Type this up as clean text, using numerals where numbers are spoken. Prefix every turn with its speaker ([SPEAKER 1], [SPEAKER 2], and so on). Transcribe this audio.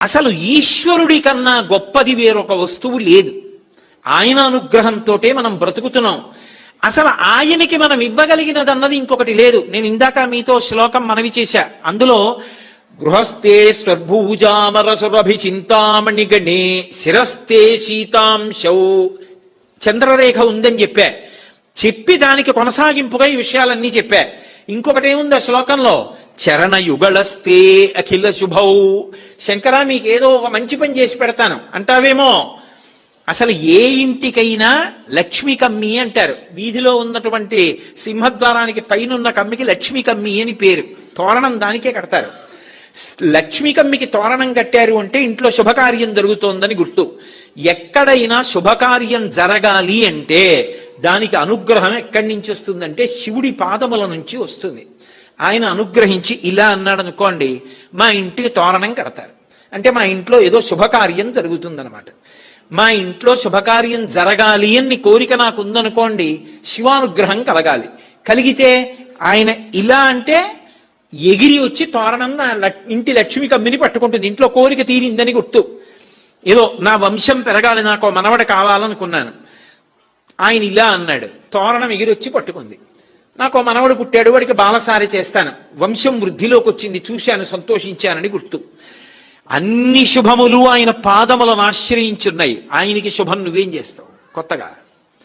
[SPEAKER 1] అసలు ఈశ్వరుడి కన్నా గొప్పది వేరొక వస్తువు లేదు. ఆయన అనుగ్రహంతో మనం బ్రతుకుతున్నాం. అసలు ఆయనకి మనం ఇవ్వగలిగినది అన్నది ఇంకొకటి లేదు. నేను ఇందాక మీతో శ్లోకం మనవి చేశా. అందులో గృహస్థే స్వర్భూజామరసురభి చింతామణి గణే శిరస్థే శీతాంశౌ చంద్రరేఖ ఉందని చెప్పి దానికి కొనసాగింపుగా ఈ విషయాలన్నీ చెప్పా. ఇంకొకటి ఏముంది ఆ శ్లోకంలో? చరణ యుగళస్తే అఖిల శుభౌ. శంకరా, మీకేదో ఒక మంచి పని చేసి పెడతాను అంటావేమో. అసలు ఏ ఇంటికైనా లక్ష్మీ కమ్మి అంటారు. వీధిలో ఉన్నటువంటి సింహద్వారానికి పైనున్న కమ్మికి లక్ష్మీ కమ్మి అని పేరు. తోరణం దానికే కడతారు. లక్ష్మీ కమ్మికి తోరణం కట్టారు అంటే ఇంట్లో శుభకార్యం జరుగుతోందని గుర్తు. ఎక్కడైనా శుభకార్యం జరగాలి అంటే దానికి అనుగ్రహం ఎక్కడి నుంచి వస్తుందంటే శివుడి పాదముల నుంచి వస్తుంది. ఆయన అనుగ్రహించి ఇలా అన్నాడు అనుకోండి, మా ఇంటికి తోరణం కడతారు అంటే మా ఇంట్లో ఏదో శుభకార్యం జరుగుతుందన్నమాట. మా ఇంట్లో శుభకార్యం జరగాలి అని కోరిక నాకు ఉందనుకోండి, శివానుగ్రహం కలగాలి. కలిగితే ఆయన ఇలా అంటే ఎగిరి వచ్చి తోరణం ఇంటి లక్ష్మి కమ్మిని పట్టుకుంటుంది. ఇంట్లో కోరిక తీరిందని గుర్తు. ఏదో నా వంశం పెరగాలి, నాకు మనవడ కావాలనుకున్నాను, ఆయన ఇలా అన్నాడు, తోరణం ఎగిరి వచ్చి పట్టుకుంది. నాకు మనవడు పుట్టాడు, వాడికి బాలసారి చేస్తాను, వంశం వృద్ధిలోకి వచ్చింది, చూశాను, సంతోషించానని గుర్తు. అన్ని శుభములు ఆయన పాదములను ఆశ్రయించున్నాయి. ఆయనకి శుభం నువ్వేం చేస్తావు కొత్తగా?